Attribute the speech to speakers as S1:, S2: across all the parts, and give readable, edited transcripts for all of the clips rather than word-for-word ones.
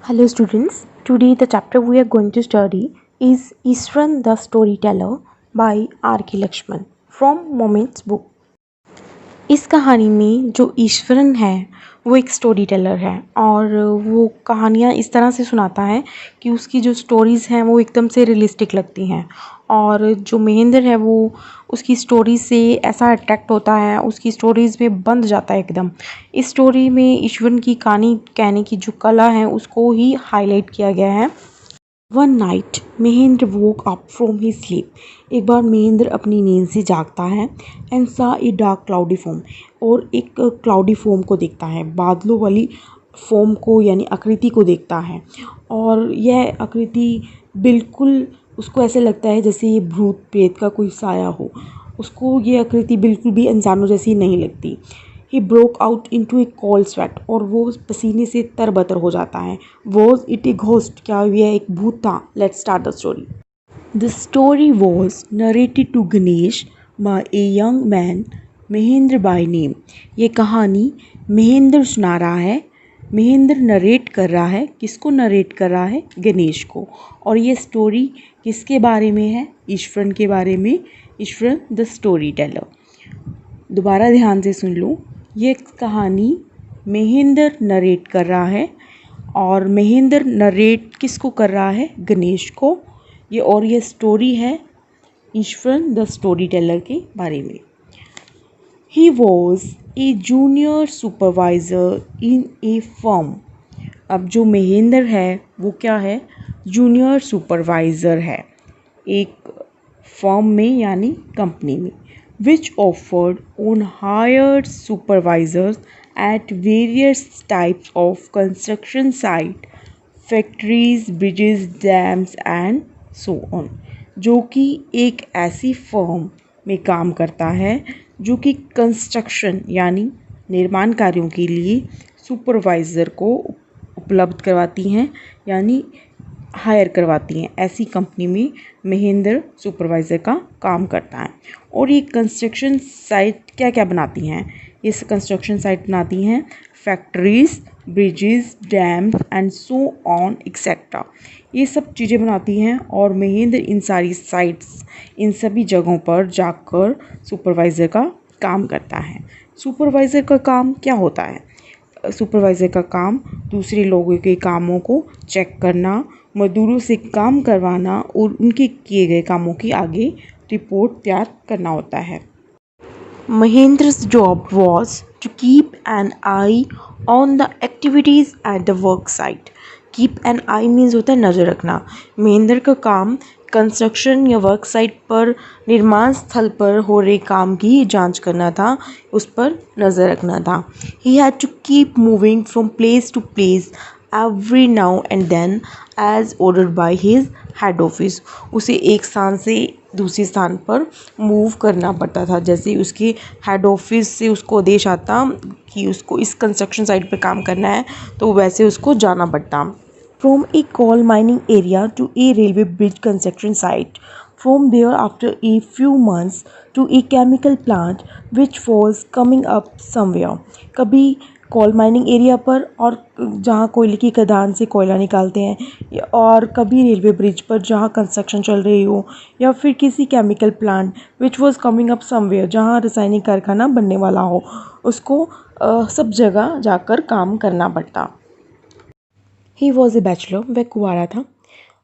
S1: Hello students, today the chapter we are going to study is Ishran the Storyteller by R.K. Lakshman from Moments book. इस कहानी में जो ईश्वरन है वो एक स्टोरी टेलर है और वो कहानियाँ इस तरह से सुनाता है कि उसकी जो स्टोरीज़ हैं वो एकदम से रियलिस्टिक लगती हैं और जो महेंद्र है वो उसकी स्टोरी से ऐसा अट्रैक्ट होता है, उसकी स्टोरीज़ में बंध जाता है एकदम। इस स्टोरी में ईश्वरन की कहानी कहने की जो कला है उसको ही हाईलाइट किया गया है। One night Mahendra woke up from he sleep. एक बार महेंद्र अपनी नींद से जागता है एंड सा ए डार्क क्लाउडी फॉर्म, और एक क्लाउडी फॉर्म को देखता है, बादलों वाली फॉर्म को यानी आकृति को देखता है। और यह आकृति बिल्कुल उसको ऐसे लगता है जैसे ये भूत प्रेत का कोई साया हो। उसको ये आकृति बिल्कुल भी इंसानों जैसी नहीं लगती। He broke out into A cold sweat, और वो पसीने से तरबतर हो जाता है। वॉज इट ए घोस्ट, क्या यह एक भूत था? Let's start the story. The story was narrated to Ganesh by a young man Mahendra by name. ये कहानी महेंद्र सुना रहा है। महेंद्र नरेट कर रहा है। किसको नरेट कर रहा है? गणेश को। और ये स्टोरी किसके बारे में है? ईश्वरन के बारे में। Eswaran the story teller. दोबारा ध्यान से सुन लो, ये कहानी महेंद्र नरेट कर रहा है और महेंद्र नरेट किसको कर रहा है? गणेश को। ये स्टोरी है ईश्वरन द स्टोरी टेलर के बारे में। He was a junior supervisor in A firm. अब जो महेंद्र है वो क्या है? जूनियर सुपरवाइज़र है एक फर्म में यानी कंपनी में। which offered on hired supervisors at various types of construction site, factories, bridges, dams and so on। जो कि एक ऐसी फर्म में काम करता है जो कि कंस्ट्रक्शन यानी निर्माण कार्यों के लिए सुपरवाइज़र को उपलब्ध करवाती हैं यानी हायर करवाती हैं। ऐसी कंपनी में महेंद्र सुपरवाइज़र का काम करता है। और ये कंस्ट्रक्शन साइट क्या क्या बनाती हैं? ये कंस्ट्रक्शन साइट बनाती हैं factories, bridges, dams and so on etcetera. ये सब चीज़ें बनाती हैं और महेंद्र इन सारी साइट्स, इन सभी जगहों पर जाकर सुपरवाइज़र का काम करता है। सुपरवाइज़र का काम क्या होता है? सुपरवाइज़र का काम दूसरे लोगों के कामों को चेक करना, मजदूरों से काम करवाना और उनके किए गए कामों की आगे रिपोर्ट तैयार करना होता है। Mahendra's job was to keep an eye on the activities at the work site. Keep an eye means होता है नज़र रखना। महेंद्र का काम कंस्ट्रक्शन या वर्क साइट पर, निर्माण स्थल पर हो रहे काम की जांच करना था, उस पर नज़र रखना था। He had to keep moving from place to place every now and then as ordered by his head office। उसे एक स्थान से दूसरे स्थान पर मूव करना पड़ता था, जैसे उसके हेड ऑफिस से उसको आदेश आता कि उसको इस कंस्ट्रक्शन साइट पर काम करना है तो वैसे उसको जाना पड़ता। From a coal mining area to a railway bridge construction site, from there after a few months to a chemical plant which was coming up somewhere. कभी कोल माइनिंग एरिया पर और जहाँ कोयले की खदान से कोयला निकालते हैं, और कभी रेलवे ब्रिज पर जहाँ कंस्ट्रक्शन चल रही हो, या फिर किसी chemical plant which was coming up somewhere जहाँ रासायनिक कारखाना बनने वाला हो, उसको सब जगह जाकर काम करना पड़ता। ही वॉज ए बैचलर, वह कुंवारा था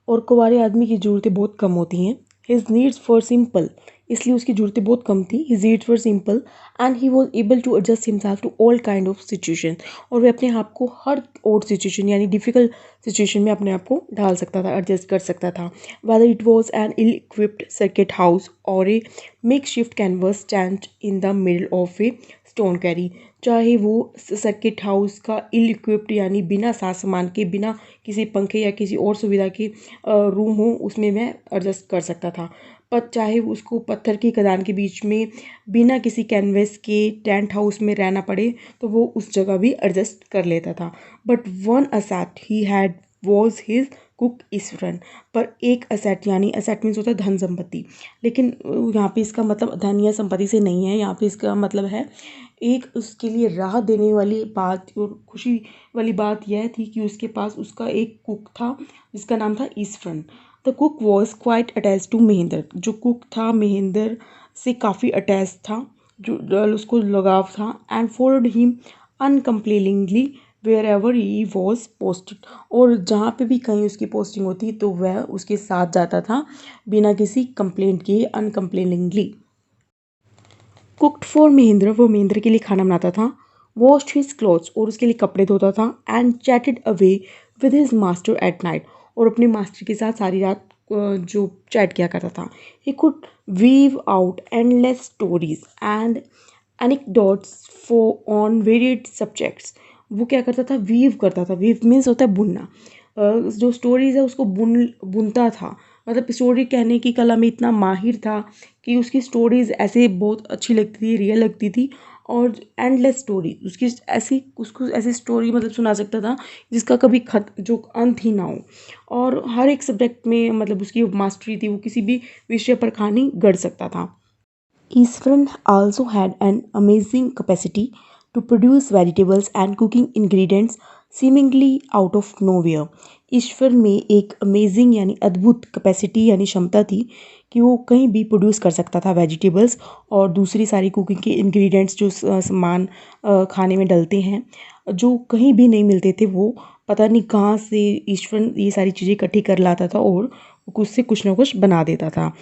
S1: और कुंवारे आदमी की ज़रूरतें बहुत कम होती हैं। हिज नीड्स फॉर सिंपल, इसलिए उसकी ज़रूरतें बहुत कम थी। His needs for simple and he was able to adjust himself to all kind of situation. और वह अपने आप को हर और सिचुएशन यानी डिफ़िकल्ट सिचुएशन में अपने आप को ढाल सकता था, एडजस्ट कर सकता था। Whether it was an ill equipped circuit house और a makeshift canvas stand in the middle of a stone quarry, चाहे वो सर्किट हाउस का इल इक्विप्ड यानी बिना साज सामान के, बिना किसी पंखे या किसी और सुविधा के रूम हो, उसमें मैं एडजस्ट कर सकता था। पर चाहे उसको पत्थर की खदान के बीच में बिना किसी कैनवस के टेंट हाउस में रहना पड़े तो वो उस जगह भी एडजस्ट कर लेता था। But one असैट he had was his cook Eswaran. पर एक असेट, यानी असेट मीन्स होता है धन संपत्ति, लेकिन यहाँ पे इसका मतलब धन या संपत्ति से नहीं है। यहाँ पे इसका मतलब है एक उसके लिए राहत देने वाली बात और खुशी वाली बात यह थी कि उसके पास उसका एक कुक था जिसका नाम था Ishwaran. The cook was quite attach to Mahendra. जो कुक था महेंद्र से काफ़ी अटैच था, जो उसको लगाव था। And followed him uncomplainingly wherever he was posted. और जहाँ पे भी कहीं उसकी पोस्टिंग होती तो वह उसके साथ जाता था बिना किसी कंप्लेंट के, अनकम्प्लेनिंगली। कुकड फॉर महेंद्र, वो महेंद्र के लिए खाना बनाता था। वॉश्ड हिज क्लॉथ्स, और उसके लिए कपड़े धोता था। And chatted away with his master at night, और अपने मास्टर के साथ सारी रात जो चैट किया करता था। He could weave out endless stories and anecdotes for on varied subjects. वो क्या करता था, वीव करता था। वीव मीन्स होता है बुनना। जो स्टोरीज है उसको बुनता था। मतलब स्टोरी कहने की कला में इतना माहिर था कि उसकी स्टोरीज ऐसे बहुत अच्छी लगती थी, रियल लगती थी। और एंडलेस स्टोरी उसकी ऐसी, उसको ऐसी स्टोरी मतलब सुना सकता था जिसका कभी जो अंत ही ना हो। और हर एक सब्जेक्ट में मतलब उसकी मास्टरी थी, वो किसी भी विषय पर कहानी गढ़ सकता था। Eastern also had an amazing capacity to produce vegetables and cooking ingredients seemingly out of nowhere. ईश्वर में एक अमेजिंग यानी अद्भुत कैपेसिटी यानी क्षमता थी कि वो कहीं भी प्रोड्यूस कर सकता था वेजिटेबल्स और दूसरी सारी कुकिंग के इंग्रेडिएंट्स जो सामान खाने में डलते हैं, जो कहीं भी नहीं मिलते थे। वो पता नहीं कहाँ से ईश्वर ये सारी चीज़ें इकट्ठी कर लाता था और उससे कुछ ना कुछ बना देता था।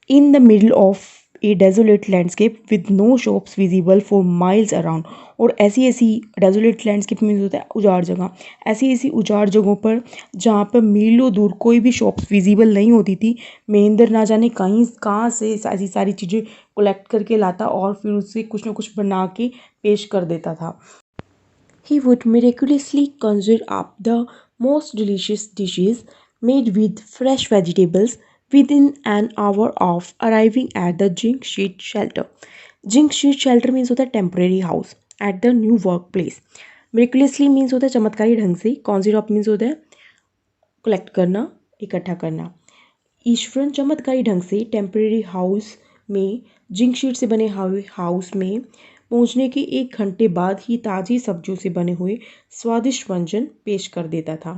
S1: In the middle of a desolate landscape with no shops visible for miles around। और ऐसी ऐसी डेजोलेट लैंडस्केप मीन्स होता है उजाड़ जगह, ऐसी ऐसी उजाड़ जगहों पर जहाँ पर मीलों दूर कोई भी शॉप्स विजिबल नहीं होती थी, महेंद्र ना जाने कहीं कहाँ से ऐसी सारी चीज़ें कलेक्ट करके लाता और फिर उससे कुछ ना कुछ बना के पेश कर देता था। He would miraculously conjure up the most delicious dishes made with fresh vegetables within an hour of arriving at the Jink Sheet Shelter. Jink Sheet Shelter means होता है temporary house at the new workplace. Miraculously means होता है चमत्कारी ढंग से. Conjure up means होता है collect करना, इकट्ठा करना. ईश्वरन चमत्कारी ढंग से टेम्परेरी हाउस में, जिंक शीट से बने हाउस में पहुंचने के 1 घंटे बाद ही ताज़ी सब्जियों से बने हुए स्वादिष्ट व्यंजन पेश कर देता था।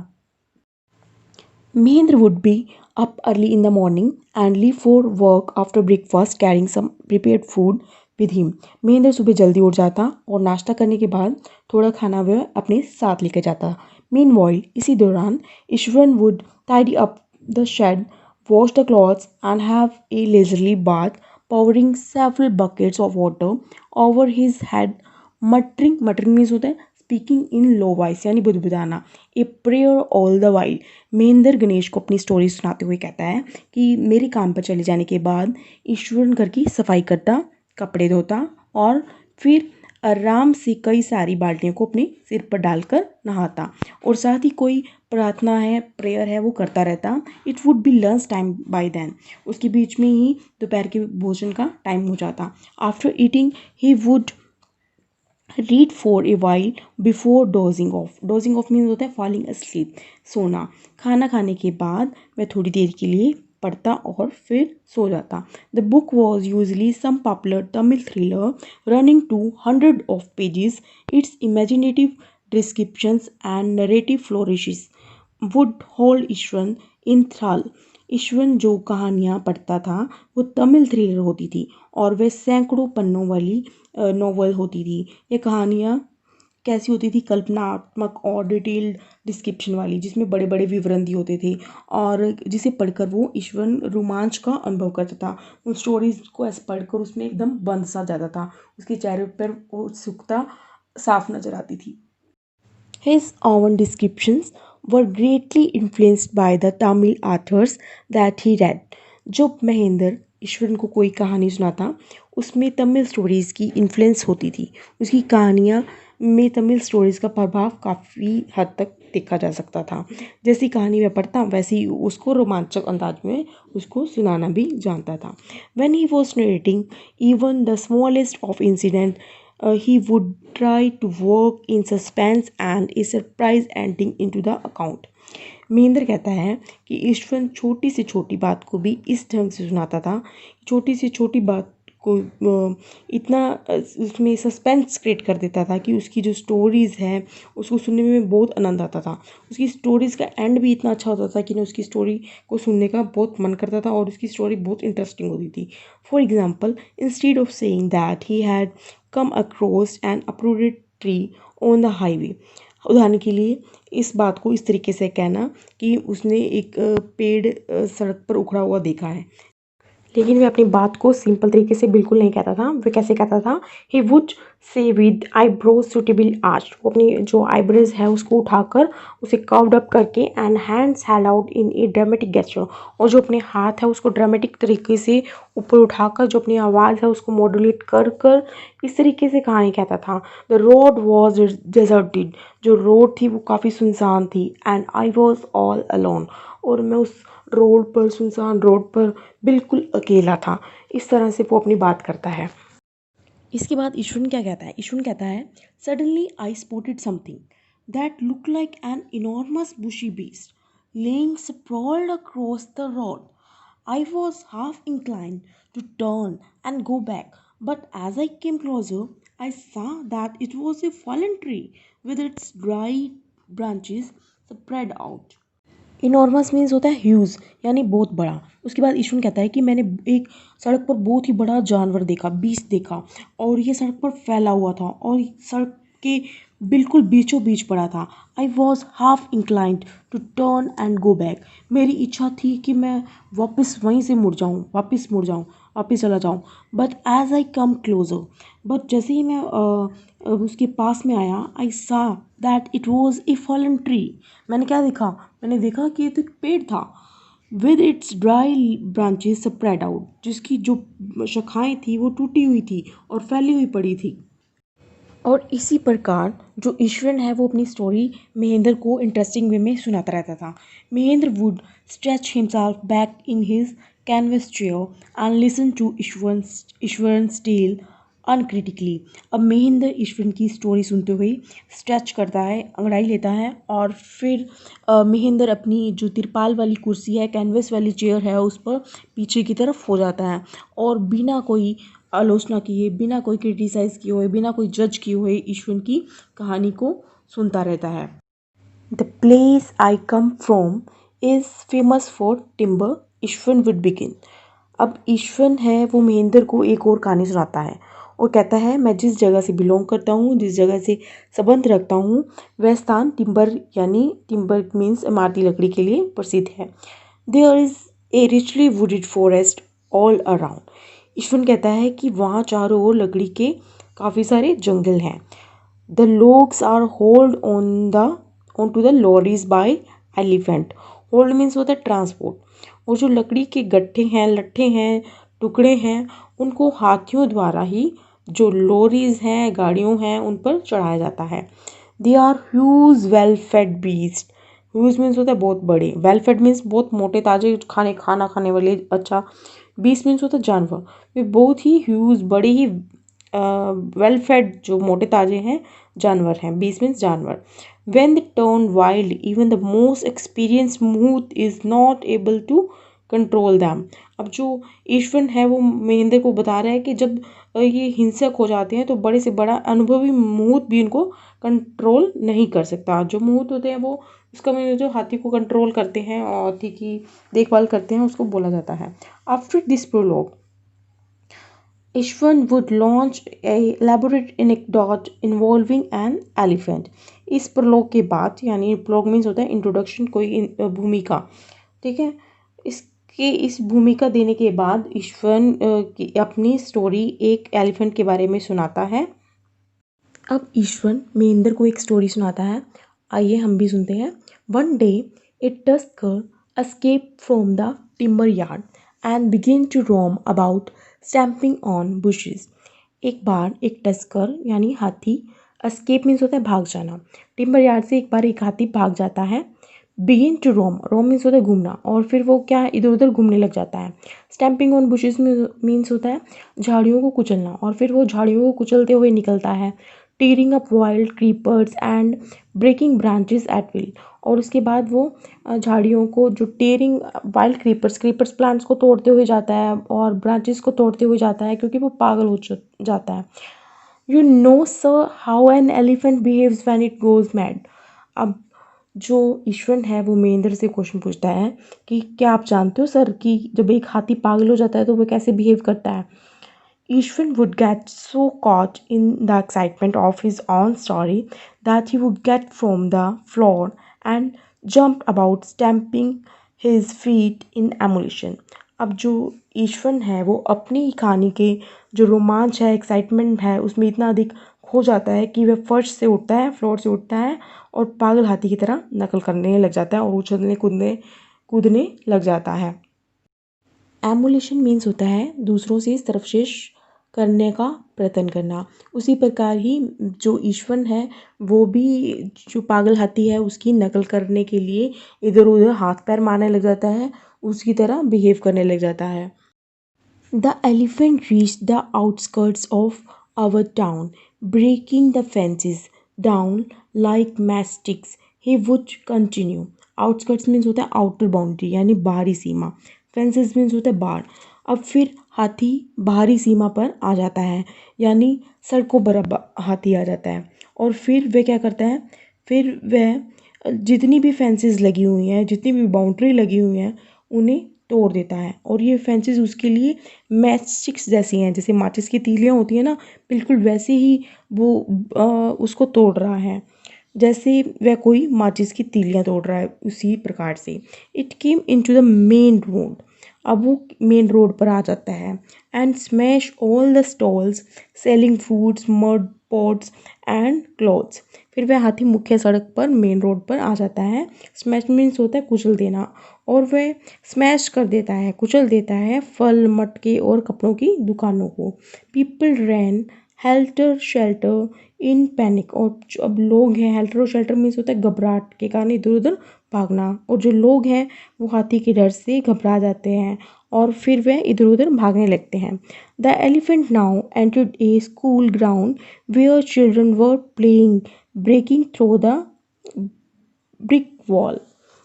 S1: Mahendra would be up early in the morning and leave for work after breakfast carrying some prepared food with him. Mahendra सुबह जल्दी उठ जाता और नाश्ता करने के बाद थोड़ा खाना वह अपने साथ लेकर जाता। मीनवाइल, इसी दौरान Ishwaran would tidy up the shed, wash the clothes and have a leisurely bath, pouring several buckets of water over his head, muttering means होता है स्पीकिंग इन लो वॉइस यानी बुदबुदाना, a prayer all the while. Mahendra Ganesh को अपनी story सुनाते हुए कहता है कि मेरे काम पर चले जाने के बाद ईश्वरन घर की सफाई करता, कपड़े धोता और फिर आराम से कई सारी बाल्टियों को अपने सिर पर डालकर नहाता और साथ ही कोई प्रार्थना है, प्रेयर है, वो करता रहता। It would be lunch time by then. उसके बीच में ही दोपहर के भोजन का टाइम हो जाता। After eating he would read for a while before dosing of. Dosing of means होता है फॉलिंग अस्लीप, सोना। खाना खाने के बाद वह थोड़ी देर के लिए पढ़ता और फिर सो जाता। The book was usually some popular Tamil thriller running to 100 pages. Its imaginative descriptions and narrative flourishes would hold Iswaran in thrall. Iswaran जो कहानियाँ पढ़ता था वो तमिल थ्रिलर होती थी और वह सैकड़ों पन्नों वाली नॉवल होती थी। ये कहानियाँ कैसी होती थी, कल्पनात्मक और डिटेल्ड डिस्क्रिप्शन वाली, जिसमें बड़े बड़े विवरण दिए होते थे और जिसे पढ़कर वो ईश्वरन रोमांच का अनुभव करता था। उन स्टोरीज को ऐसे पढ़कर उसमें एकदम बंद सा जाता था, उसके चेहरे पर वो उत्सुकता साफ नजर आती थी। His own descriptions were greatly influenced by the Tamil authors that he read। जब महेंद्र ईश्वरन को कोई कहानी सुनाता उसमें तमिल स्टोरीज़ की इन्फ्लुएंस होती थी। उसकी कहानियाँ में तमिल स्टोरीज़ का प्रभाव काफ़ी हद तक देखा जा सकता था। जैसी कहानी वह पढ़ता वैसे ही उसको रोमांचक अंदाज में उसको सुनाना भी जानता था। When he was narrating even the smallest of incident, he would try to work in suspense and a surprise ending into the account। Mahendra कहता है कि ईश्वर छोटी से छोटी बात को भी इस ढंग से सुनाता था, छोटी से छोटी बात को इतना उसमें सस्पेंस क्रिएट कर देता था कि उसकी जो स्टोरीज़ है उसको सुनने में बहुत आनंद आता था। उसकी स्टोरीज़ का एंड भी इतना अच्छा होता था कि ना उसकी स्टोरी को सुनने का बहुत मन करता था और उसकी स्टोरी बहुत इंटरेस्टिंग होती थी। For example, instead of saying that he had come across an uprooted tree on the highway, उदाहरण के लिए इस बात को इस तरीके से कहना कि उसने एक पेड़ सड़क पर उखड़ा हुआ देखा है, लेकिन वह अपनी बात को सिंपल तरीके से बिल्कुल नहीं कहता था। वह कैसे कहता था? He would say with eyebrows suitable arch, वो अपनी जो आईब्रोज है उसको उठाकर उसे कर्व्ड अप करके and hands held out in A dramatic gesture, और जो अपने हाथ है उसको ड्रामेटिक तरीके से ऊपर उठाकर जो अपनी आवाज़ है उसको मॉड्यूलेट कर कर इस तरीके से कहानी कहता था। द रोड वॉज डेजर्टेड, जो रोड थी वो काफ़ी सुनसान थी, and I was all alone, और मैं उस रोड पर, सुनसान रोड पर बिल्कुल अकेला था। इस तरह से वो अपनी बात करता है। इसके बाद ईश्वन क्या कहता है? ईश्वन कहता है, suddenly I spotted something that look like an enormous bushy beast laying sprawled across the road. I was half inclined to turn and go back, but as I came closer, I saw that it was a fallen tree with its dry branches spread out. Enormous means होता है huge, यानी बहुत बड़ा। उसके बाद ईश्वन कहता है कि मैंने एक सड़क पर बहुत ही बड़ा जानवर देखा, बीस्ट देखा, और ये सड़क पर फैला हुआ था और सड़क के बिल्कुल बीचों बीच पड़ा था। I was half inclined to turn and go back, मेरी इच्छा थी कि मैं वापस वहीं से मुड़ जाऊँ, वापस चला जाऊँ। But as I come closer, but जैसे ही मैं उसके पास में आया, I saw that it was a fallen tree, मैंने क्या देखा? मैंने देखा कि ये तो एक पेड़ था, with its dry branches spread out, जिसकी जो शाखाएं थी वो टूटी हुई थी और फैली हुई पड़ी थी। और इसी प्रकार जो ईश्वरन है वो अपनी स्टोरी महेंद्र को इंटरेस्टिंग वे में सुनाता रहता था। Mahendra would stretch himself back in his canvas chair and listen to Iswaran tale uncritically. अब महेंद्र ईश्वरन की स्टोरी सुनते हुए स्ट्रेच करता है, अंगड़ाई लेता है, और फिर महेंद्र अपनी जो तिरपाल वाली कुर्सी है, कैनवस वाली चेयर है, उस पर पीछे की तरफ हो जाता है और बिना कोई आलोचना किए, बिना कोई क्रिटिसाइज़ किए हुए, बिना कोई जज किए हुए ईश्वन की कहानी को सुनता रहता है। The place I come from is famous for timber, Iswaran would begin. अब ईश्वन है वो महेंद्र को एक और कहानी सुनाता है और कहता है, मैं जिस जगह से बिलोंग करता हूँ, जिस जगह से संबंध रखता हूँ, वह स्थान टिम्बर, यानी टिम्बर मीन्स इमारती लकड़ी के लिए प्रसिद्ध है। There is a richly wooded forest all around. Iswaran कहता है कि वहाँ चारों ओर लकड़ी के काफ़ी सारे जंगल हैं। The logs are hold on to the lorries by elephant. Hold means होता है ट्रांसपोर्ट, और जो लकड़ी के गट्ठे हैं, लट्ठे हैं, टुकड़े हैं, उनको हाथियों द्वारा ही जो लॉरीज हैं, गाड़ियों हैं, उन पर चढ़ाया जाता है। They are huge well fed beast. Huge means होता है बहुत बड़े, वेल फेड मीन्स बहुत मोटे ताजे खाना खाने वाले। अच्छा, बीस्ट मीन्स होता है जानवर। वे बहुत ही ह्यूज, बड़े ही वेल फेड, जो मोटे ताजे हैं, जानवर हैं। बीस्ट मीन्स जानवर। When they turn wild, even the most experienced moose is not able to control them. अब जो ईश्वन है वो महेंद्र को बता रहा है कि जब ये हिंसक हो जाते हैं तो बड़े से बड़ा अनुभवी मूत भी इनको कंट्रोल नहीं कर सकता। जो मूत होते हैं वो उसका मतलब जो हाथी को कंट्रोल करते हैं और हाथी की देखभाल करते हैं उसको बोला जाता है। After this prologue, Iswaran would launch a elaborate anecdote involving an elephant. इस प्रलोग के बाद, यानी प्रलोग मीन्स होता है इंट्रोडक्शन, कोई भूमिका, ठीक है। इस भूमिका देने के बाद ईश्वन अपनी स्टोरी एक एलिफेंट के बारे में सुनाता है। अब ईश्वन महेंद्र को एक स्टोरी सुनाता है, आइए हम भी सुनते हैं। One day A tusker escaped from the timber yard and began to roam about stamping on bushes. एक बार एक टस्कर यानी हाथी, escape मीन्स होता है भाग जाना, टिम्बर यार्ड से एक बार एक हाथी भाग जाता है। Begin to roam, roam means होता है घूमना, और फिर वो क्या इधर उधर घूमने लग जाता है। स्टैम्पिंग ऑन बुशेस मीन्स होता है झाड़ियों को कुचलना, और फिर वो झाड़ियों को कुचलते हुए निकलता है। Tearing up wild creepers and breaking branches at will, और उसके बाद वो झाड़ियों को जो टेयरिंग वाइल्ड क्रीपर्स प्लांट्स को तोड़ते हुए जाता है और ब्रांचेस को तोड़ते हुए जाता है क्योंकि वो पागल हो जाता है। You know sir how an elephant behaves when it goes mad. अब जो ईश्वर है वो महेंद्र से क्वेश्चन पूछता है कि क्या आप जानते हो सर कि जब एक हाथी पागल हो जाता है तो वो कैसे बिहेव करता है। Ishwan would get so caught in the excitement of his own story that he would get from the floor and jump about, stamping his feet in emulation. अब जो ईश्वन है वो अपनी ही कहानी के जो रोमांच है, एक्साइटमेंट है, उसमें इतना अधिक खो जाता है कि वह फर्श से उठता है, फ्लोर से उठता है और पागल हाथी की तरह नकल करने लग जाता है और उछलने कूदने लग जाता है। एमुलेशन मीन्स होता है दूसरों से सर्वश्रेष्ठ करने का प्रयत्न करना। उसी प्रकार ही जो ईश्वर है वो भी जो पागल हाथी है उसकी नकल करने के लिए इधर उधर हाथ पैर मारने लग जाता है, उसकी तरह बिहेव करने लग जाता है। The elephant reached the outskirts of our town, breaking the fences down like matchsticks. He would continue. Outskirts means होता है आउटर बाउंड्री यानी बाहरी सीमा। फेंसेस मीन्स होता है बाहर। अब फिर हाथी बाहरी सीमा पर आ जाता है यानी सड़कों पर अब हाथी आ जाता है और फिर वह क्या करता है, फिर वह जितनी भी फेंसेस लगी हुई हैं, जितनी भी बाउंड्री लगी हुई हैं उन्हें तोड़ देता है और ये फेंसेस उसके लिए मैच स्टिक्स जैसी हैं, जैसे माचिस की तीलियाँ होती हैं ना, बिल्कुल वैसे ही वो उसको तोड़ रहा है, जैसे वह कोई माचिस की तीलियाँ तोड़ रहा है उसी प्रकार से। It came into the main road. अब वो मेन रोड पर आ जाता है and smash all the stalls selling foods mud pots and clothes. फिर वह हाथी मुख्य सड़क पर मेन रोड पर आ जाता है। स्मैश मीन्स होता है कुचल देना और वह स्मैश कर देता है, कुचल देता है फल मटके और कपड़ों की दुकानों को। People ran helter skelter in panic. और जो अब लोग हैं, हेल्टर और शेल्टर मीन्स होता है घबराहट के कारण इधर उधर भागना, और जो लोग हैं वो हाथी के डर से घबरा जाते हैं और फिर वह इधर उधर भागने लगते हैं। The elephant now entered a school ground where children were playing breaking through the brick wall.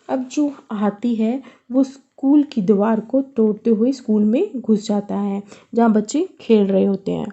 S1: अब जो हाथी है वो स्कूल की दीवार को तोड़ते हुए स्कूल में घुस जाता है जहाँ बच्चे खेल रहे होते हैं।